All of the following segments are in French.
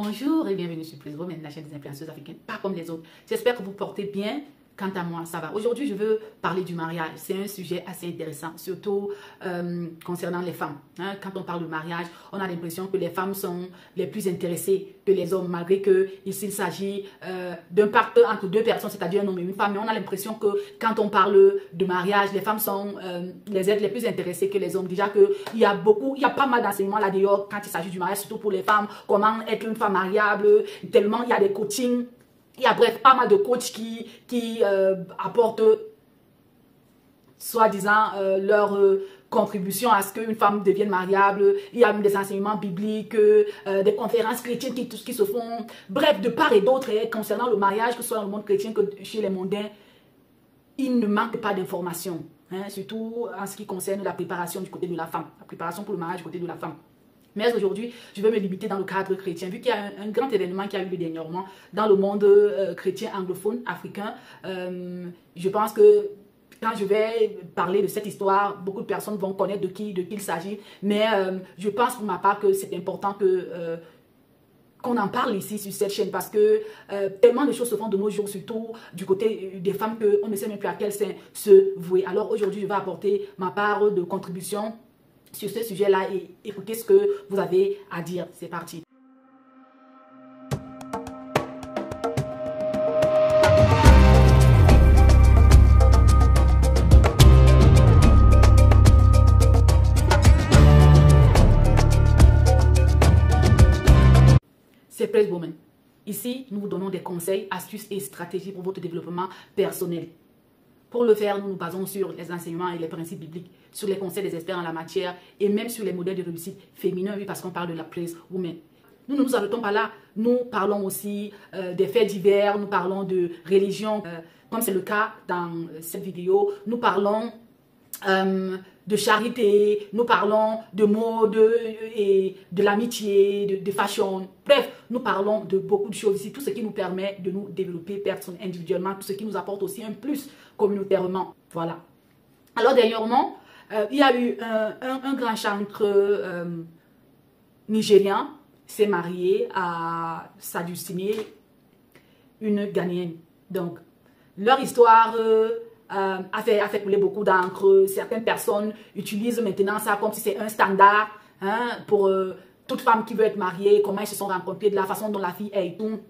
Bonjour et bienvenue sur Praise Women, la chaîne des influenceuses africaines, pas comme les autres. J'espère que vous portez bien. Quant à moi, ça va. Aujourd'hui, je veux parler du mariage. C'est un sujet assez intéressant, surtout concernant les femmes. Quand on parle de mariage, on a l'impression que les femmes sont les plus intéressées que les hommes, malgré que ici, il s'agit d'un pacte entre deux personnes, c'est-à-dire un homme et une femme. Mais on a l'impression que quand on parle de mariage, les femmes sont les êtres les plus intéressés que les hommes. Déjà qu'il y a pas mal d'enseignements là dehors quand il s'agit du mariage, surtout pour les femmes. Comment être une femme mariable, tellement il y a des coachings. Il y a bref pas mal de coachs qui apportent soi-disant leur contribution à ce qu'une femme devienne mariable. Il y a même des enseignements bibliques, des conférences chrétiennes qui se font. Bref, de part et d'autre, concernant le mariage, que ce soit dans le monde chrétien que chez les mondains, il ne manque pas d'informations. Surtout en ce qui concerne la préparation du côté de la femme. La préparation pour le mariage du côté de la femme. Mais aujourd'hui, je vais me limiter dans le cadre chrétien, vu qu'il y a un grand événement qui a eu lieu dernièrement dans le monde chrétien anglophone, africain. Je pense que quand je vais parler de cette histoire, beaucoup de personnes vont connaître de qui il s'agit. Mais je pense pour ma part que c'est important qu'on en parle ici sur cette chaîne, parce que tellement de choses se font de nos jours, surtout du côté des femmes, qu'on ne sait même plus à quel sein se vouer. Alors aujourd'hui, je vais apporter ma part de contribution sur ce sujet-là et écoutez ce que vous avez à dire. C'est parti. C'est Praise Women. Ici, nous vous donnons des conseils, astuces et stratégies pour votre développement personnel. Pour le faire, nous nous basons sur les enseignements et les principes bibliques, sur les conseils des experts en la matière et même sur les modèles de réussite féminins, oui, parce qu'on parle de la Praise Women. Nous ne nous arrêtons pas là, nous parlons aussi des faits divers, nous parlons de religion, comme c'est le cas dans cette vidéo, nous parlons de charité, nous parlons de mode et de l'amitié, de fashion. Bref, nous parlons de beaucoup de choses ici, tout ce qui nous permet de nous développer personnellement, individuellement, tout ce qui nous apporte aussi un plus communautairement. Voilà. Alors dernièrement, il y a eu un grand chanteur nigérien s'est marié à Sadusine, une Ghanéenne. Donc, leur histoire a fait couler beaucoup d'encre. Certaines personnes utilisent maintenant ça comme si c'est un standard pour toute femme qui veut être mariée, comment ils se sont rencontrés, de la façon dont la fille est et tout.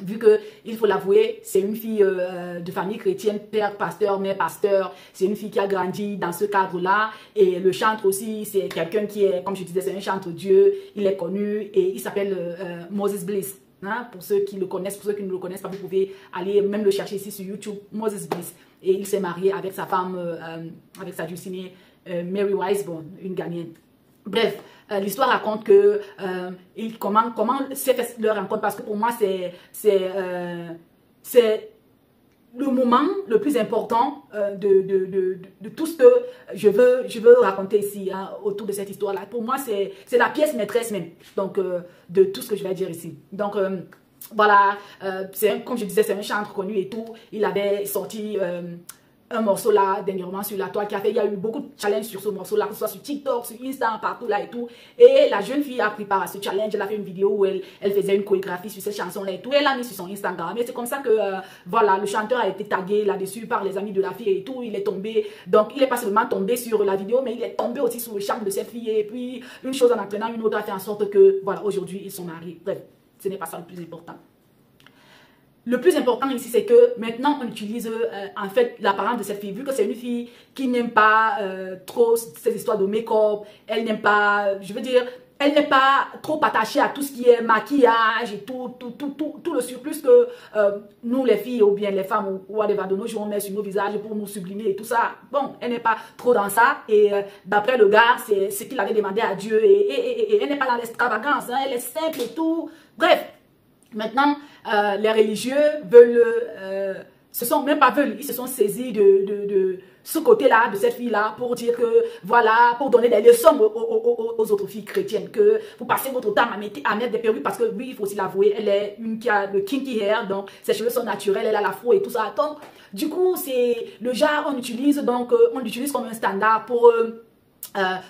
Vu que, il faut l'avouer, c'est une fille de famille chrétienne, père pasteur, mère pasteur. C'est une fille qui a grandi dans ce cadre-là. Et le chantre aussi, c'est quelqu'un qui est, comme je disais, c'est un chantre Dieu. Il est connu et il s'appelle Moses Bliss. Pour ceux qui le connaissent, pour ceux qui ne le connaissent pas, vous pouvez aller même le chercher ici sur YouTube, Moses Bliss. Et il s'est marié avec sa femme, avec sa Sadusine, Mary Wiseborn, une Ghanéenne. Bref, l'histoire raconte que comment s'est fait leur rencontre, parce que pour moi c'est le moment le plus important de tout ce que je veux raconter ici autour de cette histoire-là. Pour moi c'est la pièce maîtresse même, donc de tout ce que je vais dire ici. Donc voilà, comme je disais, c'est un chanteur connu et tout. Il avait sorti un morceau là dernièrement sur la toile il y a eu beaucoup de challenges sur ce morceau là, que ce soit sur TikTok, sur Insta, partout là et tout. Et la jeune fille a pris part à ce challenge. Elle a fait une vidéo où elle faisait une chorégraphie sur cette chanson là et tout. Elle l'a mis sur son Instagram. Et c'est comme ça que voilà, le chanteur a été tagué là-dessus par les amis de la fille et tout. Il est tombé, donc il n'est pas seulement tombé sur la vidéo, mais il est tombé aussi sur le charme de cette fille. Et puis une chose en entraînant une autre a fait en sorte que voilà, aujourd'hui ils sont mariés. Bref, ce n'est pas ça le plus important. Le plus important ici, c'est que maintenant, on utilise en fait l'apparence de cette fille. Vu que c'est une fille qui n'aime pas trop ces histoires de make-up, elle n'aime pas, je veux dire, elle n'est pas trop attachée à tout ce qui est maquillage et tout le surplus que nous, les filles ou bien les femmes ou whatever, de nos jours, on met sur nos visages pour nous sublimer et tout ça. Bon, elle n'est pas trop dans ça. Et d'après le gars, c'est ce qu'il avait demandé à Dieu. Et elle n'est pas dans l'extravagance, elle est simple et tout. Bref. Maintenant, les religieux veulent, ils se sont saisis de ce côté-là, de cette fille-là, pour dire que, voilà, pour donner des leçons aux autres filles chrétiennes, que vous passez votre temps à mettre des perruques, parce que oui, il faut aussi l'avouer, elle est une qui a le kinky hair, donc ses cheveux sont naturels, elle a l'afro et tout ça. Donc, du coup, c'est le genre, on l'utilise comme un standard pour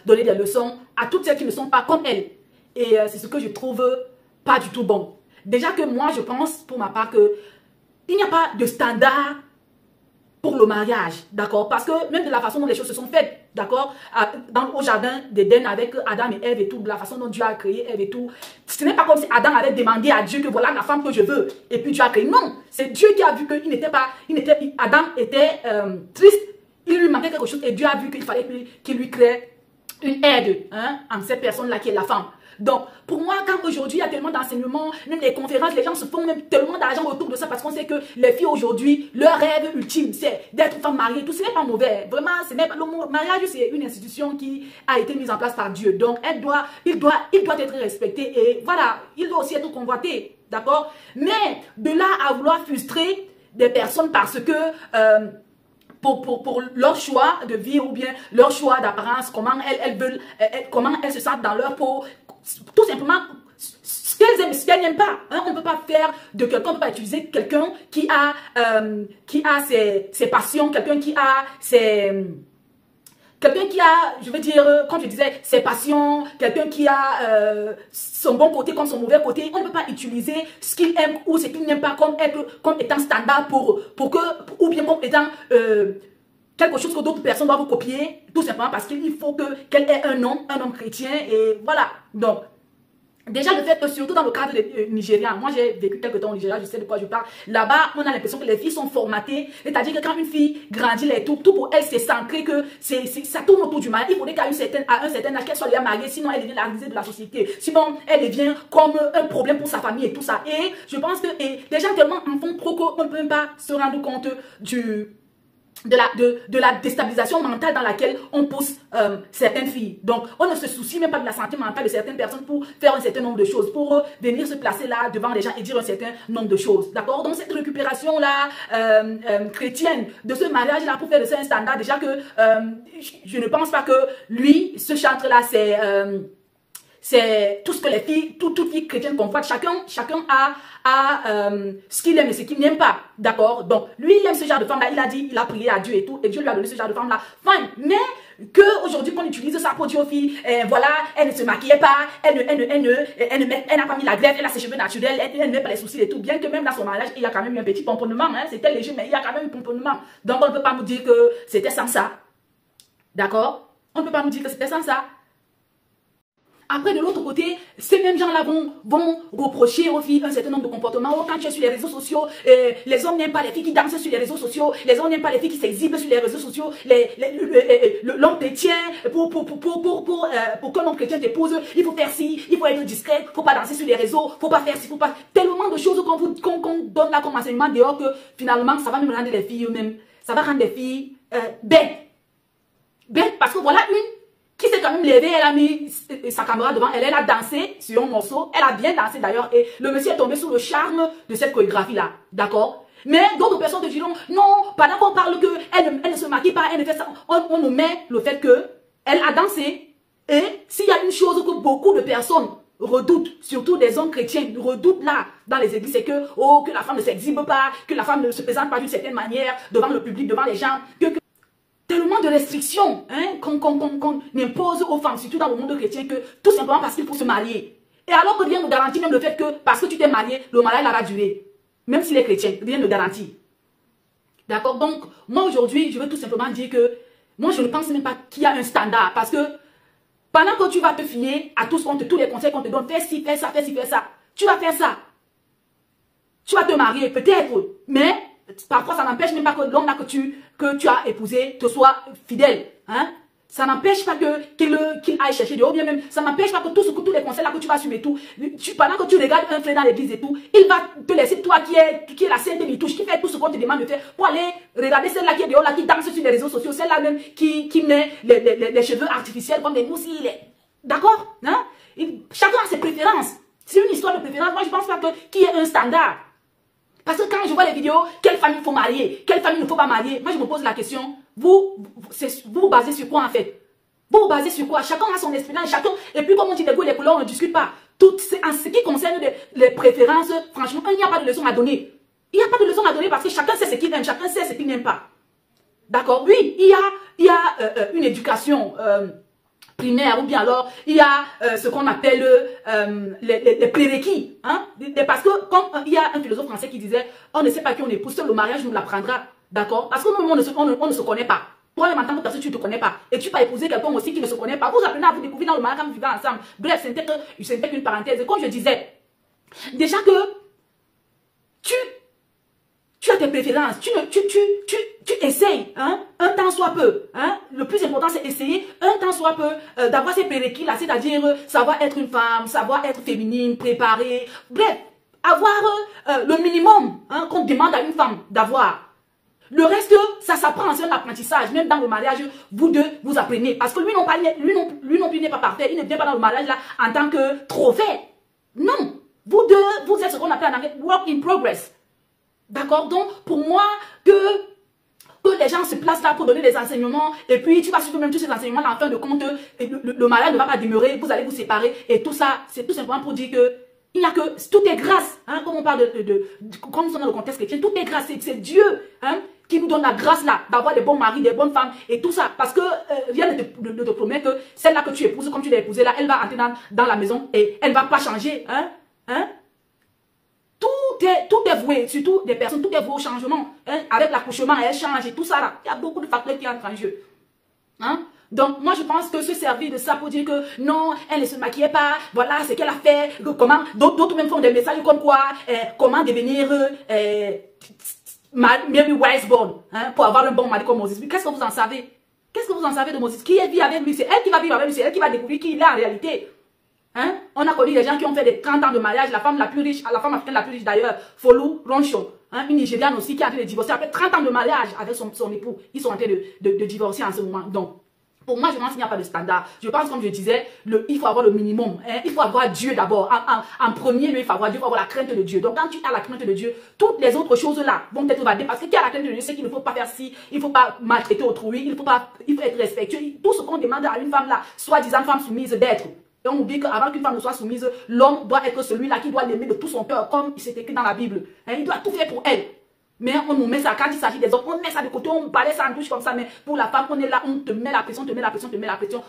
donner des leçons à toutes celles qui ne sont pas comme elle. Et c'est ce que je trouve pas du tout bon. déjà que moi, je pense pour ma part que il n'y a pas de standard pour le mariage, d'accord? Parce que même de la façon dont les choses se sont faites, d'accord? Au jardin d'Éden avec Adam et Ève et tout, de la façon dont Dieu a créé Ève et tout, ce n'est pas comme si Adam avait demandé à Dieu que voilà la femme que je veux, et puis Dieu a créé. Non, c'est Dieu qui a vu que Adam était triste, il lui manquait quelque chose, et Dieu a vu qu'il fallait qu'il lui crée une aide, hein, en cette personne-là qui est la femme. Donc, pour moi, quand aujourd'hui, il y a tellement d'enseignements, même les conférences, les gens se font même tellement d'argent autour de ça parce qu'on sait que les filles aujourd'hui, leur rêve ultime, c'est d'être femme mariée. Tout ce n'est pas mauvais. Vraiment, le mariage, c'est une institution qui a été mise en place par Dieu. Donc, il doit être respecté et voilà, il doit aussi être convoité. D'accord? Mais de là à vouloir frustrer des personnes parce que... Pour leur choix de vie ou bien leur choix d'apparence, comment elles veulent, comment elles se sentent dans leur peau, tout simplement ce qu'elles aiment, ce qu'elles n'aiment pas. Hein? On ne peut pas faire de quelqu'un, on ne peut pas utiliser quelqu'un qui a ses passions, quelqu'un qui a je veux dire, comme je disais, ses passions, quelqu'un qui a son bon côté comme son mauvais côté. On ne peut pas utiliser ce qu'il aime ou ce qu'il n'aime pas comme étant standard ou bien comme étant quelque chose que d'autres personnes doivent copier, tout simplement parce qu'il faut qu'elle ait un nom chrétien, et voilà. Donc, déjà, le fait que, surtout dans le cadre nigérien, moi j'ai vécu quelques temps au Nigeria, je sais de quoi je parle. Là-bas, on a l'impression que les filles sont formatées. C'est-à-dire que quand une fille grandit, tout pour elle, c'est centré, que ça tourne autour du mariage. Il faudrait qu'à un certain âge, qu'elle soit déjà mariée, sinon elle devient la risée de la société. Sinon, elle devient comme un problème pour sa famille et tout ça. Et je pense que les gens tellement en font trop qu'on ne peut même pas se rendre compte de la déstabilisation mentale dans laquelle on pousse certaines filles. Donc, on ne se soucie même pas de la santé mentale de certaines personnes pour faire un certain nombre de choses, pour venir se placer là devant les gens et dire un certain nombre de choses. D'accord? Donc, cette récupération-là chrétienne de ce mariage-là pour faire de ça un standard, déjà que je ne pense pas que lui, ce chantre-là, c'est tout ce que les filles, toute fille chrétienne convoite. Chacun a ce qu'il aime et ce qu'il n'aime pas. D'accord? Donc, lui, il aime ce genre de femme-là. Il a dit, il a prié à Dieu et tout. Et Dieu lui a donné ce genre de femme-là. Fine. Mais qu'aujourd'hui, qu'on utilise ça pour dire aux filles, voilà, elle ne se maquillait pas, elle n'a pas mis la greffe, elle a ses cheveux naturels, elle ne met pas les sourcils et tout. Bien que même dans son mariage, il y a quand même eu un petit pomponnement. Hein, c'était léger, mais il y a quand même un pomponnement. Donc, on ne peut pas nous dire que c'était sans ça. D'accord? On ne peut pas nous dire que c'était sans ça. Après, de l'autre côté, ces mêmes gens-là vont reprocher aux filles un certain nombre de comportements. Oh, quand tu es sur les réseaux sociaux, les hommes n'aiment pas les filles qui dansent sur les réseaux sociaux, les hommes n'aiment pas les filles qui s'exhibent sur les réseaux sociaux, l'homme chrétien, pour que l'homme chrétien t'épouse, il faut faire ci, il faut être discret, il ne faut pas danser sur les réseaux, il ne faut pas faire ci, il ne faut pas... Tellement de choses qu'on donne là comme enseignement dehors que finalement, ça va même rendre les filles eux-mêmes, ça va rendre les filles bêtes. Bêtes parce que voilà une qui s'est quand même levée, elle a mis sa caméra devant elle, elle a dansé sur un morceau, elle a bien dansé d'ailleurs, et le monsieur est tombé sous le charme de cette chorégraphie-là, d'accord? Mais d'autres personnes te diront, non, pendant qu'on parle qu'elle ne se maquille pas, elle ne fait ça, on nous met le fait qu'elle a dansé, et s'il y a une chose que beaucoup de personnes redoutent, surtout des hommes chrétiens, redoutent là, dans les églises, c'est que la femme ne s'exhibe pas, que la femme ne se présente pas d'une certaine manière, devant le public, devant les gens, tellement de restrictions hein, qu'on impose aux femmes, surtout dans le monde chrétien, que tout simplement parce qu'il faut se marier. Et alors que rien ne garantit même le fait que parce que tu t'es marié, le mariage va durer. Même s'il est chrétien, rien ne garantit. D'accord? Donc, moi aujourd'hui, je veux tout simplement dire que moi je ne pense même pas qu'il y a un standard. Parce que pendant que tu vas te fier à tous les conseils qu'on te donne, fais ci, fais ça, fais ci, fais ça. Tu vas faire ça. Tu vas te marier, peut-être, mais parfois ça n'empêche même pas que l'homme là que tu as épousé te soit fidèle. Hein? Ça n'empêche pas qu'il aille chercher de haut, bien même. Ça n'empêche pas que tous les conseils là que tu vas suivre et tout, pendant que tu regardes un frère dans l'église et tout, il va te laisser toi qui est la sainte Mitouche, qui fait tout ce qu'on te demande de faire, pour aller regarder celle-là qui est dehors, là, qui danse sur les réseaux sociaux, celle-là même qui met les cheveux artificiels comme des mousses. D'accord? Hein? Chacun a ses préférences. C'est une histoire de préférence. Moi, je pense pas qu'il y ait un standard. Parce que quand je vois les vidéos, quelle famille il faut marier, quelle famille il ne faut pas marier, moi je me pose la question, vous vous basez sur quoi en fait? Vous vous basez sur quoi? Chacun a son expérience, chacun, et puis comme on dit les goûts et les couleurs, on ne discute pas. En ce qui concerne les préférences, franchement, il n'y a pas de leçon à donner. Il n'y a pas de leçon à donner parce que chacun sait ce qu'il aime, chacun sait ce qu'il n'aime pas. D'accord? Oui, il y a une éducation primaire, ou bien alors il y a ce qu'on appelle les prérequis. Hein? Parce que comme il y a un philosophe français qui disait, on ne sait pas qui on épouse, seul le mariage nous l'apprendra. D'accord? Parce que nous, on ne se connaît pas. Toi-même, en tant que personne, tu ne te connais pas. Et tu vas épouser quelqu'un aussi qui ne se connaît pas. Vous apprenez à vous découvrir dans le mariage quand vous vivez ensemble. Bref, c'était qu'une parenthèse. Et comme je disais, déjà que tu as tes préférences, tu essayes, hein, un temps soit peu. Hein, le plus important, c'est essayer un temps soit peu d'avoir ces prérequis là, c'est-à-dire savoir être une femme, savoir être féminine, préparée. Bref, avoir le minimum hein, qu'on demande à une femme d'avoir. Le reste, ça s'apprend, c'est un apprentissage. Même dans le mariage, vous deux, vous apprenez. Parce que lui non plus n'est pas parfait. Il ne vient pas dans le mariage là en tant que trophée. Non. Vous deux, vous êtes ce qu'on appelle en anglais work in progress. D'accord? Donc, pour moi, que les gens se placent là pour donner des enseignements, et puis tu vas suivre même tous ces enseignements là, en fin de compte, le mariage ne va pas demeurer, vous allez vous séparer, et tout ça, c'est tout simplement pour dire que il n'y a que, tout est grâce, hein, comme on parle comme nous sommes dans le contexte chrétien, tout est grâce, c'est Dieu, hein, qui nous donne la grâce là, d'avoir des bons maris, des bonnes femmes, et tout ça, parce que rien ne te promet que celle-là que tu épouses, comme tu l'as épousée là, elle va entrer dans la maison, et elle ne va pas changer, hein. Tout est voué, surtout des personnes, tout est voué au changement. Hein? Avec l'accouchement, elle change et tout ça là. Il y a beaucoup de facteurs qui entrent en jeu. Hein? Donc, moi, je pense que se servir de ça pour dire que non, elle ne se maquillait pas, voilà ce qu'elle a fait, comment, d'autres même font des messages comme quoi, comment devenir Mary Wiseborn, hein, pour avoir un bon mari comme Moses. Qu'est-ce que vous en savez? Qu'est-ce que vous en savez de Moses? Qui vit avec lui? C'est elle qui va vivre avec lui, c'est elle qui va découvrir qui il est en réalité. Hein? On a connu des gens qui ont fait des 30 ans de mariage, la femme la plus riche, la femme africaine la plus riche d'ailleurs, Folu Roncho, hein? Une Nigériane aussi qui est en train de divorcer après 30 ans de mariage avec son époux. Ils sont en train de divorcer en ce moment. Donc, pour moi, je pense qu'il n'y a pas de standard. Je pense, comme je disais, il faut avoir le minimum. Hein? Il faut avoir Dieu d'abord. En premier lieu, il faut avoir Dieu, il faut avoir la crainte de Dieu. Donc, quand tu as la crainte de Dieu, toutes les autres choses-là vont être validées. Parce que qui a la crainte de Dieu, c'est qu'il ne faut pas faire ci, il ne faut pas maltraiter autrui, il faut être respectueux. Tout ce qu'on demande à une femme là, soi-disant femme soumise d'être. Et on oublie qu'avant qu'une femme ne soit soumise, l'homme doit être celui-là qui doit l'aimer de tout son cœur, comme c'est écrit dans la Bible. Hein, il doit tout faire pour elle. Mais on nous met ça, quand il s'agit des hommes, on met ça de côté, on balait ça en douche comme ça. Mais pour la femme, on est là, on te met la pression,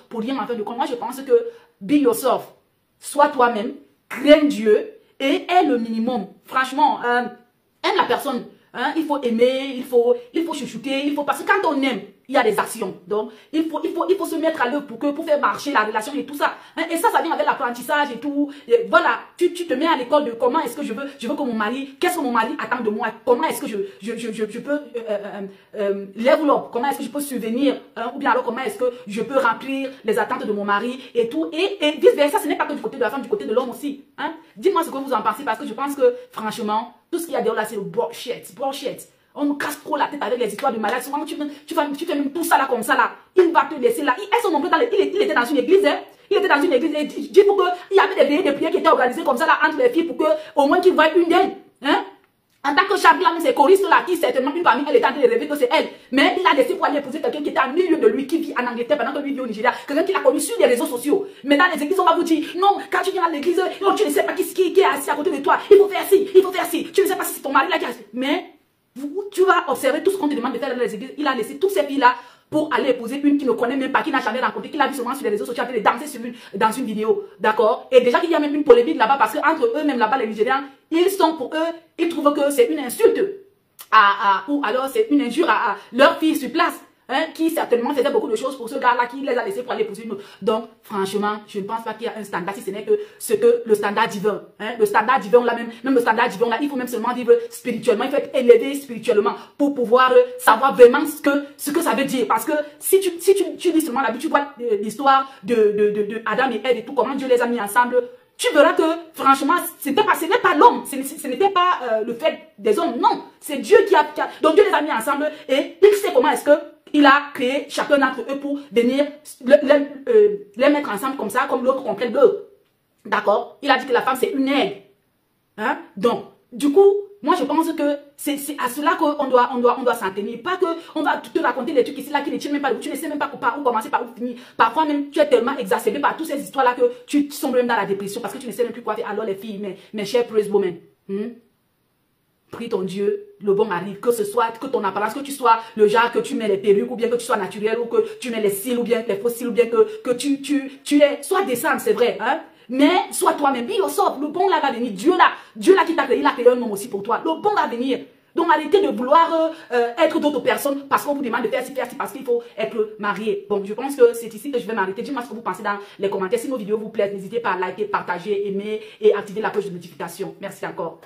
pour rien en fin de compte. Moi, je pense que be yourself, sois toi-même, crains Dieu et aie le minimum. Franchement, aime la personne. Hein, il faut aimer, il faut chouchouter, parce que quand on aime, il y a des actions. Donc, il faut se mettre à l'œuvre pour faire marcher la relation et tout ça. Hein, et ça vient avec l'apprentissage et tout. Et voilà, tu te mets à l'école de comment est-ce que je veux que mon mari, qu'est-ce que mon mari attend de moi, comment est-ce que je peux level up, comment est-ce que je peux subvenir, hein, ou bien alors comment est-ce que je peux remplir les attentes de mon mari et tout. Et vice-versa, ce n'est pas que du côté de la femme, du côté de l'homme aussi. Hein. Dites-moi ce que vous en pensez, parce que je pense que, franchement, tout ce qu'il y a dehors là, c'est le bullshit. On nous casse trop la tête avec les histoires de malades. Souvent, tu fais même tout ça là comme ça là. Il va te laisser là. Elles sont nombreuses il était dans une église. Hein. Il était dans une église. Et dit pour que il y avait des veillées de prières qui étaient organisées comme ça là entre les filles pour que au moins qu'ils voient une d'elles. Hein. En tant que Charles Lam, c'est choriste là qui certainement une parmi elles est en train de rêver que c'est elle. Mais il a laissé pour aller épouser quelqu'un qui était en milieu de lui, qui vit en Angleterre pendant que lui vit au Nigeria. Quelqu'un qui l'a connu sur les réseaux sociaux. Mais dans les églises, on va vous dire, non, quand tu viens à l'église, non, tu ne sais pas qui est assis à côté de toi. Il faut faire ci, il faut faire ci. Tu ne sais pas si c'est ton mari là qui est assis. Mais tu vas observer tout ce qu'on te demande de faire dans les églises. Il a laissé toutes ces filles-là pour aller épouser une qui ne connaît même pas, qui n'a jamais rencontré, qui l'a vu seulement sur les réseaux sociaux, de danser dans une vidéo. D'accord? Et déjà qu'il y a même une polémique là-bas, parce qu'entre eux-mêmes là-bas, les Nigérians, pour eux, ils trouvent que c'est une insulte. Ou alors c'est une injure à leur fille sur place. Hein, qui certainement faisait beaucoup de choses pour ce gars-là qui les a laissés pour aller épouser une autre. Donc, franchement, je ne pense pas qu'il y a un standard, si ce n'est que ce que le standard divin. Hein, le standard divin, là même le standard divin, là, il faut même seulement vivre spirituellement, il faut être élevé spirituellement pour pouvoir savoir vraiment ce que ça veut dire. Parce que si tu lis seulement la Bible, tu vois l'histoire de Adam et Ève et tout, comment Dieu les a mis ensemble, tu verras que, franchement, ce n'est pas l'homme, ce n'était pas le fait des hommes, non. C'est Dieu qui a... Donc Dieu les a mis ensemble et il sait comment est-ce que il a créé chacun d'entre eux pour venir les mettre ensemble comme ça, comme l'autre complète l'autre. D'accord? Il a dit que la femme, c'est une aide. Hein? Donc, du coup, moi, je pense que c'est à cela qu'on doit s'en tenir. Pas qu'on va te raconter des trucs ici, là, qui ne tiennent même pas. Tu ne sais même pas par où commencer, par où finir. Parfois même, tu es tellement exacerbé par toutes ces histoires-là que tu sombres même dans la dépression parce que tu ne sais même plus quoi faire. Alors, les filles, mes chers praise women, prie ton Dieu, le bon mari, que ce soit, que ton apparence, que tu sois le genre que tu mets les perruques, ou bien que tu sois naturel, ou que tu mets les cils, ou bien les faux cils, ou bien que tu es, sois décente, c'est vrai, hein. Mais sois toi-même, be yourself. Le bon là va venir. Dieu là qui t'a créé, il a créé un homme aussi pour toi. Le bon va venir. Donc arrêtez de vouloir être d'autres personnes parce qu'on vous demande de faire ci, parce qu'il faut être marié. Bon, je pense que c'est ici que je vais m'arrêter. Dites-moi ce que vous pensez dans les commentaires. Si nos vidéos vous plaisent, n'hésitez pas à liker, partager, aimer et activer la cloche de notification. Merci encore.